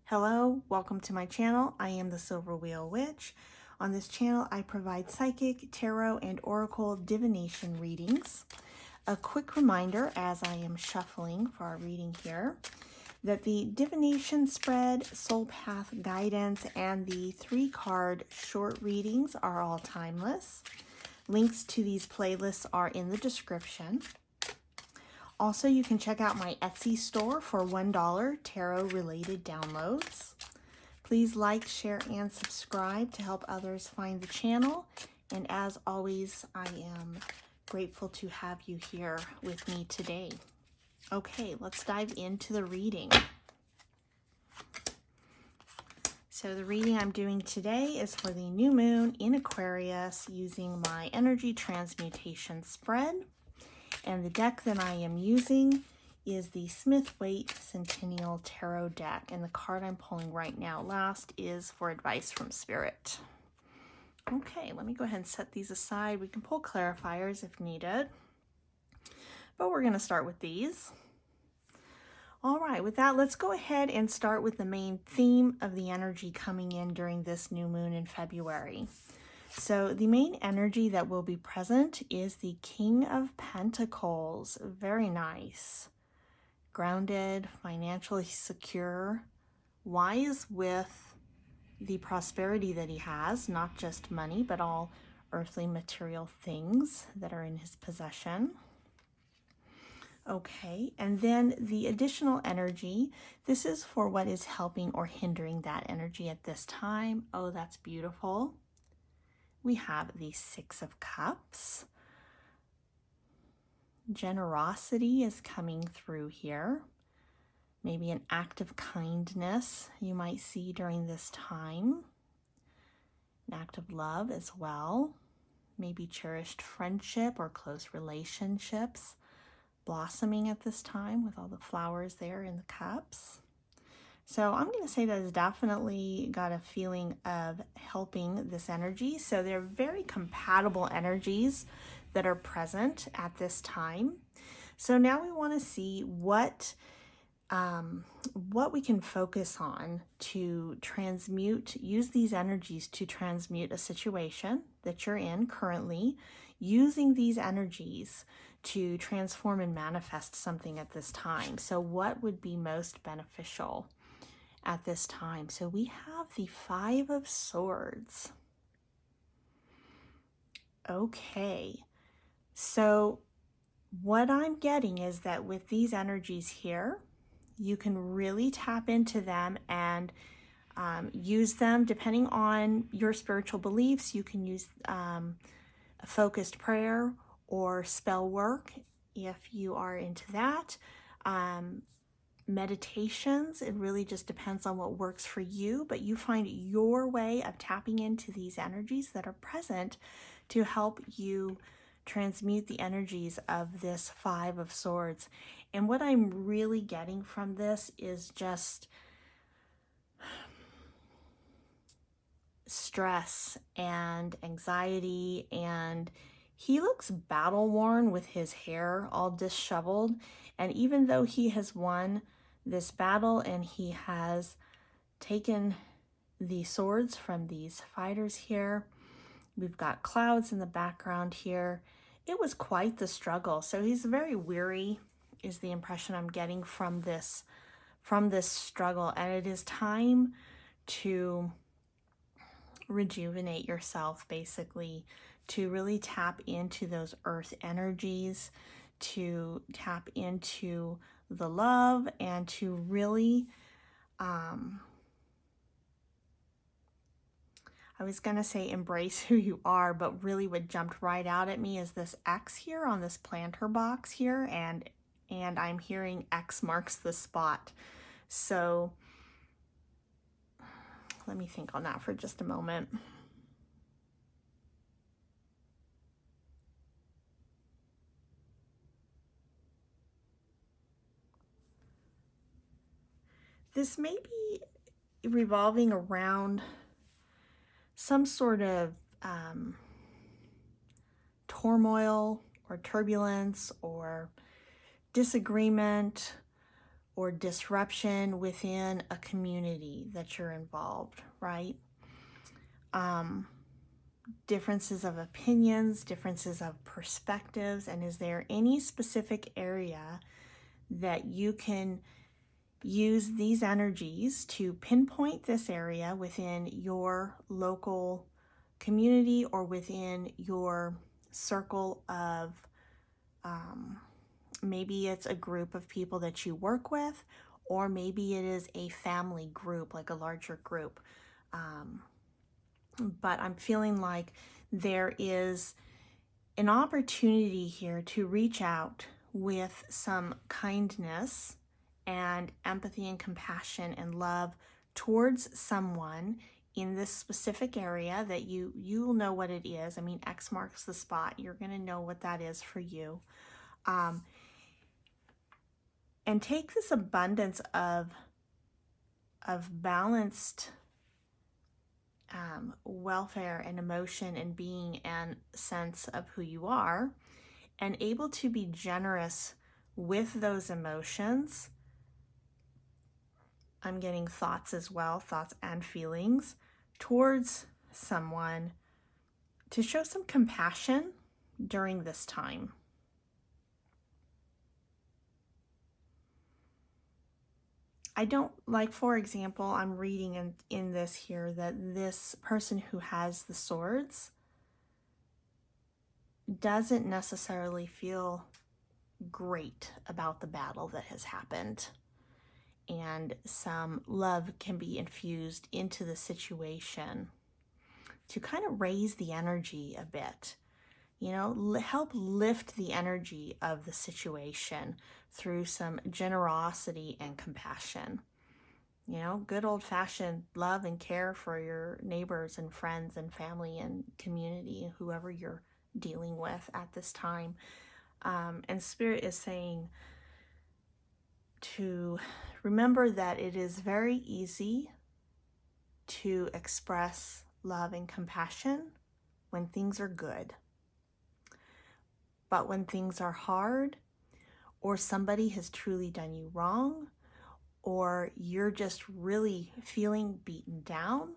Hello, welcome to my channel. I am the Silver Wheel Witch. On this channel, I provide psychic, tarot, and oracle divination readings. A quick reminder as I am shuffling for our reading here, that the divination spread, soul path guidance, and the 3-card short readings are all timeless. Links to these playlists are in the description. Also, you can check out my Etsy store for $1 tarot-related downloads. Please like, share, and subscribe to help others find the channel. And as always, I am grateful to have you here with me today. Okay, let's dive into the reading. So the reading I'm doing today is for the new moon in Aquarius using my energy transmutation spread. And the deck that I am using is the Smith-Waite Centennial Tarot deck. And the card I'm pulling right now last is for advice from Spirit. Okay, let me go ahead and set these aside. We can pull clarifiers if needed, but we're going to start with these. All right, with that, let's go ahead and start with the main theme of the energy coming in during this new moon in February. So the main energy that will be present is the King of Pentacles. Very nice. Grounded, financially secure, wise with the prosperity that he has, not just money, but all earthly material things that are in his possession. Okay, and then the additional energy, this is for what is helping or hindering that energy at this time. Oh, that's beautiful. We have the 6 of Cups. Generosity is coming through here. Maybe an act of kindness you might see during this time. An act of love as well. Maybe cherished friendship or close relationships blossoming at this time with all the flowers there in the cups. So I'm going to say that it's definitely got a feeling of helping this energy. So they're very compatible energies that are present at this time. So now we want to see what we can focus on to transmute, use these energies to transmute a situation that you're in currently, using these energies to transform and manifest something at this time. So what would be most beneficial at this time? So we have the 5 of Swords. Okay, so what I'm getting is that with these energies here, you can really tap into them and use them depending on your spiritual beliefs. You can use a focused prayer or spell work if you are into that. Meditations, it really just depends on what works for you, but you find your way of tapping into these energies that are present to help you transmute the energies of this 5 of Swords. And what I'm really getting from this is just stress and anxiety, and he looks battle worn with his hair all disheveled. And even though he has won this battle and he has taken the swords from these fighters here, we've got clouds in the background here. It was quite the struggle. So he's very weary is the impression I'm getting from this struggle. And it is time to rejuvenate yourself, basically, to really tap into those earth energies, to tap into the love, and to really I was going to say embrace who you are, but really what jumped right out at me is this X here on this planter box here, and I'm hearing X marks the spot. So let me think on that for just a moment. This may be revolving around some sort of turmoil or turbulence or disagreement or disruption within a community that you're involved, right? Differences of opinions, differences of perspectives, and is there any specific area that you can use these energies to pinpoint this area within your local community or within your circle of, maybe it's a group of people that you work with, or maybe it is a family group, like a larger group. But I'm feeling like there is an opportunity here to reach out with some kindness and empathy and compassion and love towards someone in this specific area that you'll know what it is. I mean, X marks the spot. You're going to know what that is for you. And take this abundance of balanced welfare and emotion and being and sense of who you are, and able to be generous with those emotions. I'm getting thoughts as well, thoughts and feelings towards someone, to show some compassion during this time. I don't, like, for example, I'm reading in this here that this person who has the swords doesn't necessarily feel great about the battle that has happened. And some love can be infused into the situation to kind of raise the energy a bit. You know, help lift the energy of the situation through some generosity and compassion. You know, good old-fashioned love and care for your neighbors and friends and family and community and whoever you're dealing with at this time. And Spirit is saying to remember that it is very easy to express love and compassion when things are good. But when things are hard, or somebody has truly done you wrong, or you're just really feeling beaten down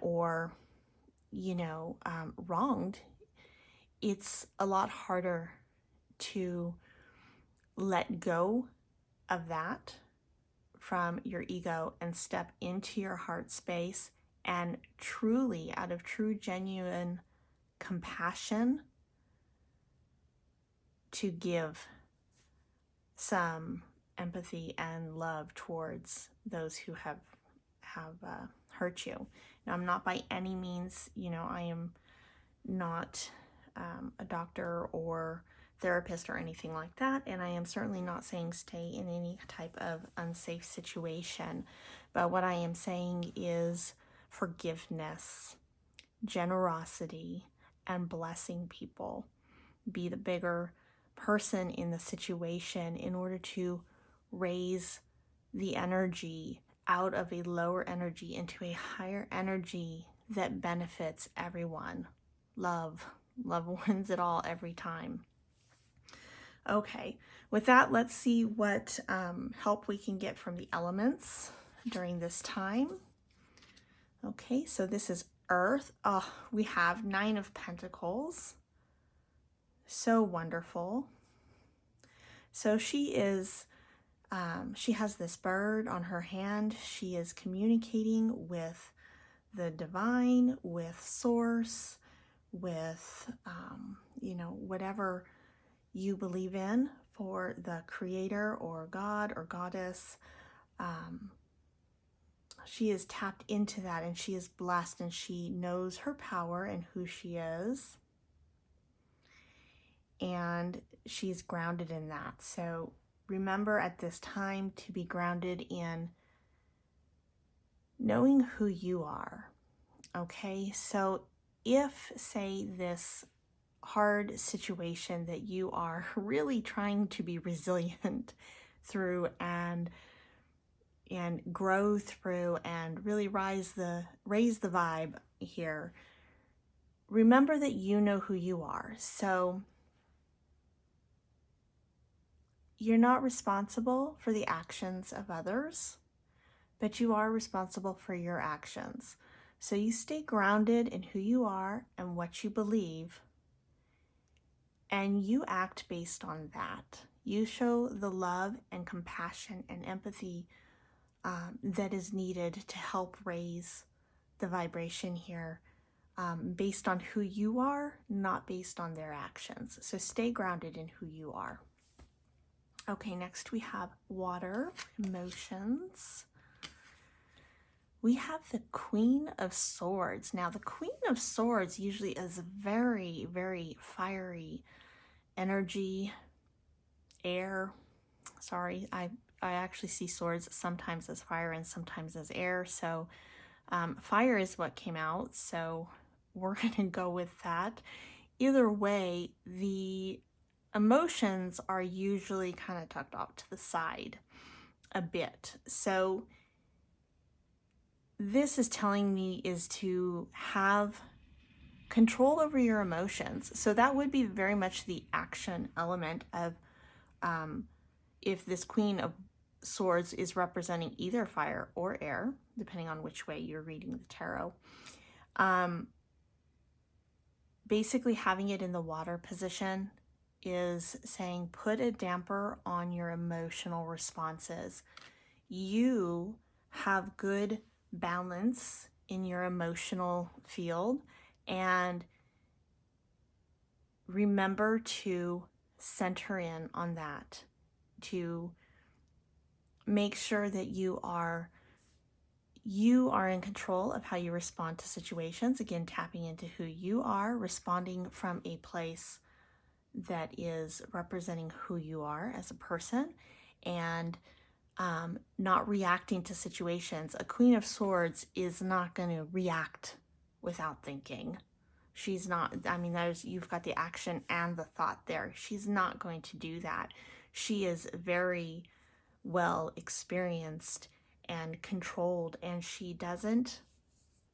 or, wronged, it's a lot harder to let go of that from your ego and step into your heart space and truly, out of true, genuine compassion, to give some empathy and love towards those who have hurt you. Now, I'm not by any means, I am not a doctor or therapist or anything like that, and I am certainly not saying stay in any type of unsafe situation. But what I am saying is forgiveness, generosity, and blessing people. Be the bigger person in the situation in order to raise the energy out of a lower energy into a higher energy that benefits everyone. Love wins it all every time. Okay, with that, let's see what help we can get from the elements during this time. Okay, so this is Earth. Oh, we have 9 of Pentacles. So wonderful. So she is, she has this bird on her hand. She is communicating with the divine, with source, with, whatever you believe in, for the creator or God or goddess. She is tapped into that, and she is blessed, and she knows her power and who she is. And she's grounded in that. So remember at this time to be grounded in knowing who you are. Okay, so if, say, this hard situation that you are really trying to be resilient through and grow through and really raise the vibe here, remember that you know who you are. So you're not responsible for the actions of others, but you are responsible for your actions. So you stay grounded in who you are and what you believe, and you act based on that. You show the love and compassion and empathy that is needed to help raise the vibration here, based on who you are, not based on their actions. So stay grounded in who you are. Okay, next we have water, emotions. We have the Queen of Swords. Now, the Queen of Swords usually is a very, very fiery energy, air. Sorry, I actually see swords sometimes as fire and sometimes as air. So fire is what came out, so we're going to go with that. Either way, the emotions are usually kind of tucked off to the side a bit. So this is telling me is to have control over your emotions. So that would be very much the action element of if this Queen of Swords is representing either fire or air, depending on which way you're reading the tarot. Basically having it in the water position is saying put a damper on your emotional responses. You have good balance in your emotional field, and remember to center in on that, to make sure that you are in control of how you respond to situations. Again, tapping into who you are, responding from a place that is representing who you are as a person, and not reacting to situations. A Queen of Swords is not going to react without thinking. She's not, I mean, you've got the action and the thought there. She's not going to do that. She is very well experienced and controlled, and she doesn't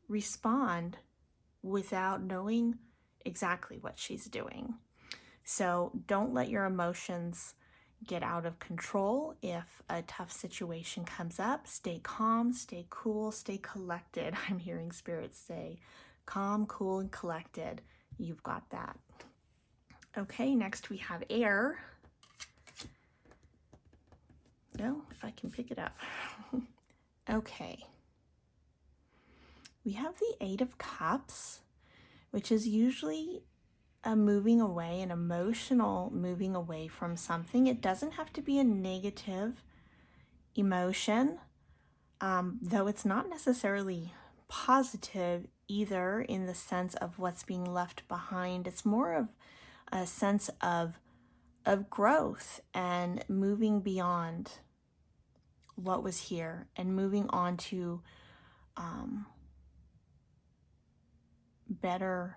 respond without knowing exactly what she's doing. So don't let your emotions get out of control. If a tough situation comes up, stay calm, stay cool, stay collected. I'm hearing spirits say calm, cool, and collected. You've got that. Okay, next we have air. No, if I can pick it up. Okay. We have the Eight of Cups, which is usually a moving away, an emotional moving away from something. It doesn't have to be a negative emotion, though it's not necessarily positive either in the sense of what's being left behind. It's more of a sense of growth and moving beyond what was here and moving on to better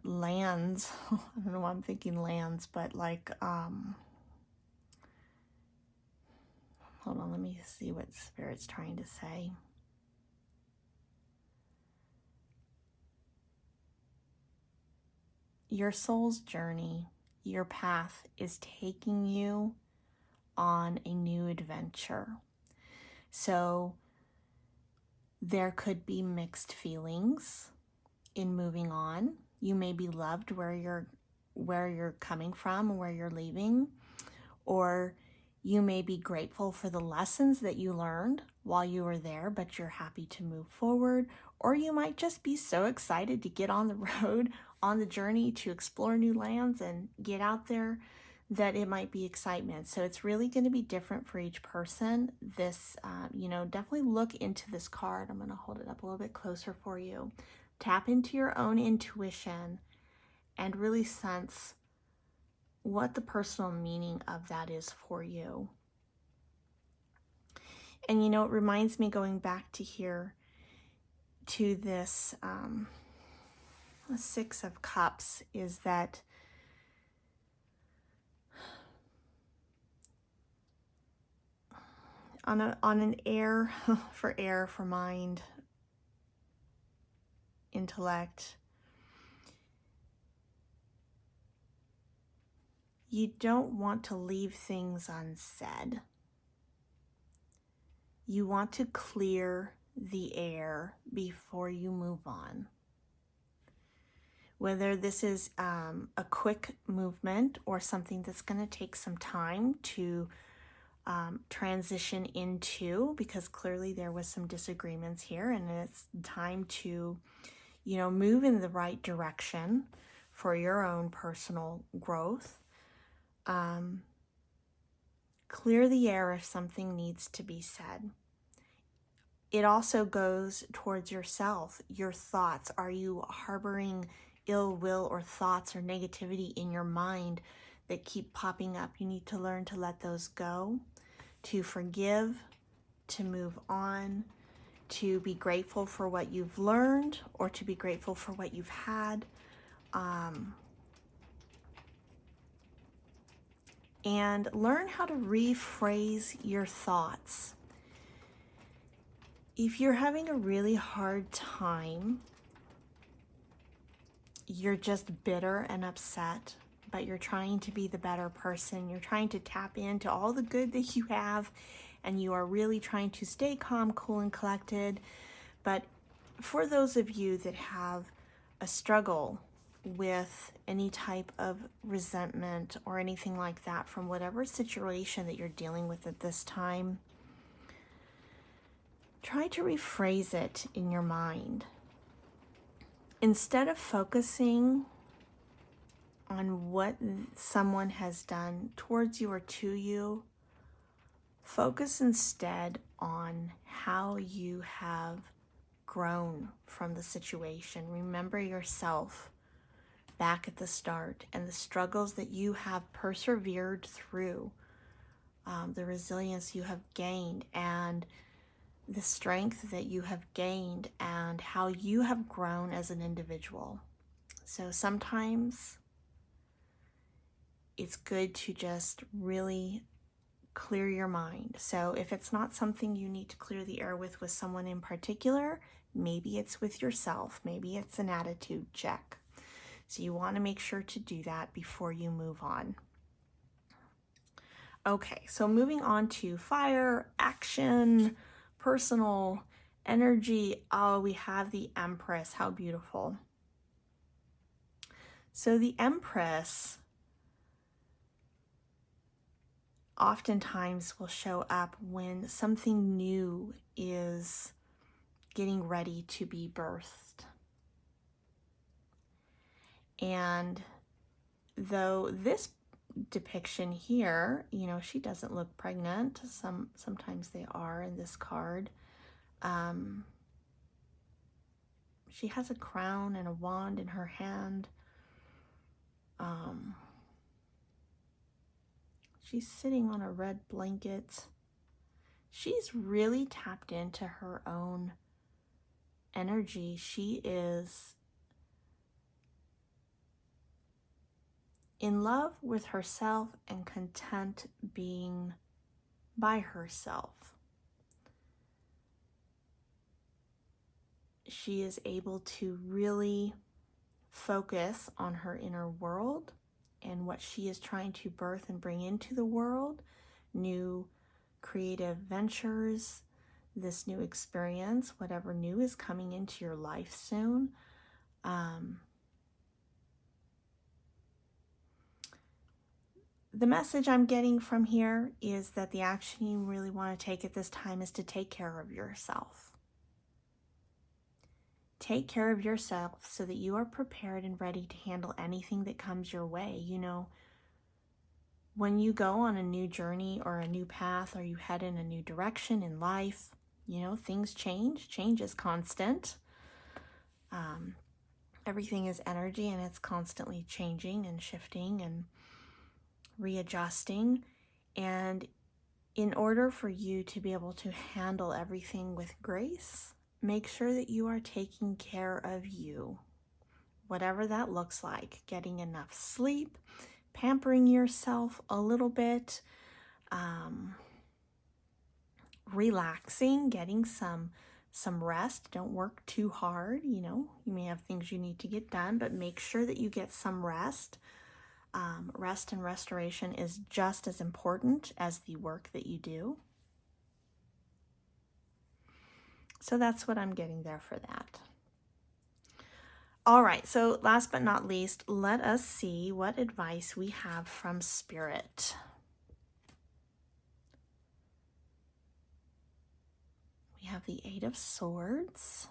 lands. I don't know why I'm thinking lands, but like, hold on, let me see what Spirit's trying to say. Your soul's journey, your path is taking you on a new adventure. So there could be mixed feelings in moving on. You may be loved where you're coming from, where you're leaving, or you may be grateful for the lessons that you learned while you were there, but you're happy to move forward. Or you might just be so excited to get on the road, on the journey to explore new lands and get out there, that it might be excitement. So it's really going to be different for each person. This, definitely look into this card. I'm going to hold it up a little bit closer for you. Tap into your own intuition and really sense what the personal meaning of that is for you. And it reminds me, going back to here, to this Six of Cups, is that on an air, for mind, intellect, you don't want to leave things unsaid. You want to clear the air before you move on. Whether this is a quick movement or something that's going to take some time to transition into, because clearly there was some disagreements here, and it's time to, move in the right direction for your own personal growth. Clear the air if something needs to be said. It also goes towards yourself, your thoughts. Are you harboring ill will or thoughts or negativity in your mind that keep popping up? You need to learn to let those go, to forgive, to move on, to be grateful for what you've learned or to be grateful for what you've had. And learn how to rephrase your thoughts. If you're having a really hard time, you're just bitter and upset, but you're trying to be the better person. You're trying to tap into all the good that you have, and you are really trying to stay calm, cool, and collected. But for those of you that have a struggle with any type of resentment or anything like that from whatever situation that you're dealing with at this time, try to rephrase it in your mind. Instead of focusing on what someone has done towards you or to you, focus instead on how you have grown from the situation. Remember yourself back at the start and the struggles that you have persevered through, the resilience you have gained, and the strength that you have gained, and how you have grown as an individual. So sometimes it's good to just really clear your mind. So if it's not something you need to clear the air with someone in particular, maybe it's with yourself. Maybe it's an attitude check. So you want to make sure to do that before you move on. Okay, so moving on to fire, action, personal, energy. Oh, we have the Empress. How beautiful. So the Empress oftentimes will show up when something new is getting ready to be birthed. And though this depiction here, she doesn't look pregnant. Sometimes they are in this card. She has a crown and a wand in her hand. She's sitting on a red blanket. She's really tapped into her own energy. She is in love with herself and content being by herself. She is able to really focus on her inner world and what she is trying to birth and bring into the world, new creative ventures, this new experience, whatever new is coming into your life soon. The message I'm getting from here is that the action you really want to take at this time is to take care of yourself. Take care of yourself so that you are prepared and ready to handle anything that comes your way. When you go on a new journey or a new path, or you head in a new direction in life, things change. Change is constant. Everything is energy, and it's constantly changing and shifting and readjusting. And in order for you to be able to handle everything with grace, make sure that you are taking care of you, whatever that looks like. Getting enough sleep, pampering yourself a little bit, relaxing, getting some rest. Don't work too hard. You may have things you need to get done, but make sure that you get some rest. Rest and restoration is just as important as the work that you do. So that's what I'm getting there for that. All right, so last but not least, let us see what advice we have from Spirit. We have the Eight of Swords.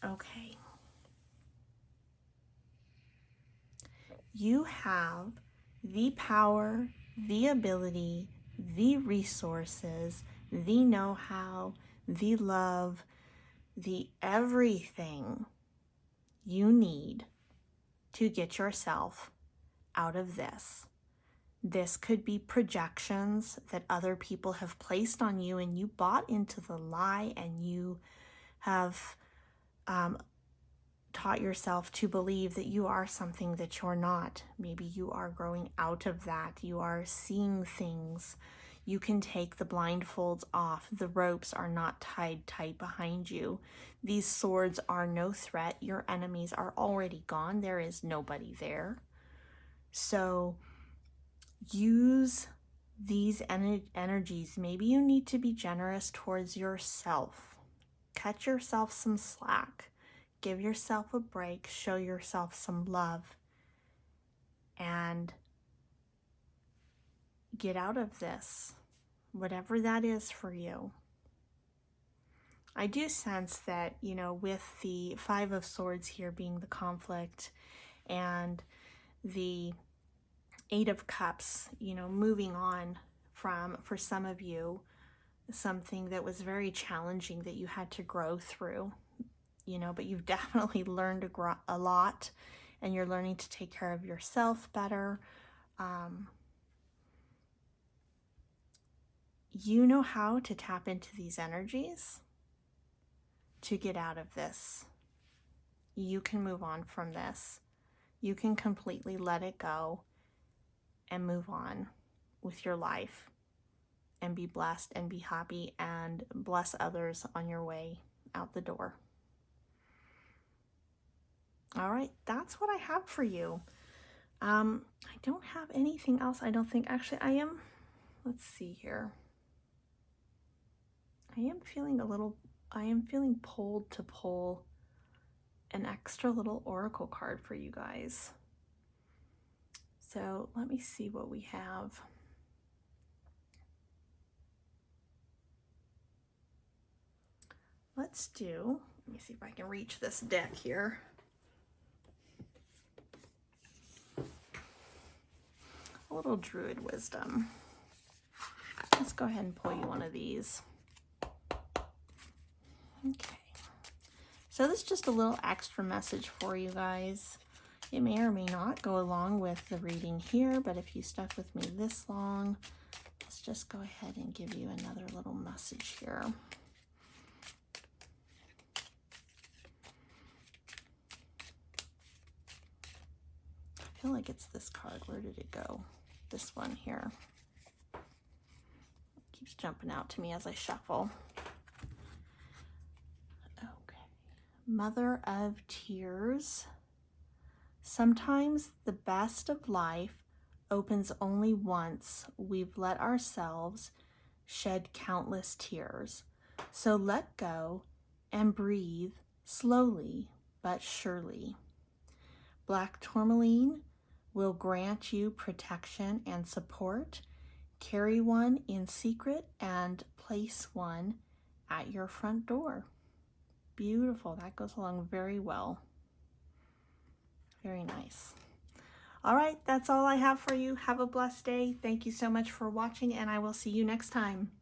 Okay. You have the power, the ability, the resources, the know-how, the love, the everything you need to get yourself out of this. This could be projections that other people have placed on you, and you bought into the lie, and you have taught yourself to believe that you are something that you're not. Maybe you are growing out of that. You are seeing things. You can take the blindfolds off. The ropes are not tied tight behind you. These swords are no threat. Your enemies are already gone. There is nobody there. So use these energies. Maybe you need to be generous towards yourself. Cut yourself some slack. Give yourself a break, show yourself some love, and get out of this, whatever that is for you. I do sense that, with the Five of Swords here being the conflict and the Eight of Cups, moving on from, for some of you, something that was very challenging that you had to grow through. But you've definitely learned a lot, and you're learning to take care of yourself better. You know how to tap into these energies to get out of this. You can move on from this. You can completely let it go and move on with your life and be blessed and be happy and bless others on your way out the door. All right, that's what I have for you. I don't have anything else, I don't think. Actually, let's see here. I am feeling pulled to pull an extra little oracle card for you guys. So let me see what we have. Let me see if I can reach this deck here. A little Druid wisdom. Let's go ahead and pull you one of these. Okay. So this is just a little extra message for you guys. It may or may not go along with the reading here, but if you stuck with me this long, let's just go ahead and give you another little message here. I feel like it's this card. Where did it go? This one here. It keeps jumping out to me as I shuffle. Okay. Mother of Tears. Sometimes the best of life opens only once we've let ourselves shed countless tears. So let go and breathe slowly but surely. Black tourmaline will grant you protection and support. Carry one in secret and place one at your front door. Beautiful. That goes along very well. Very nice. All right, that's all I have for you. Have a blessed day. Thank you so much for watching, and I will see you next time.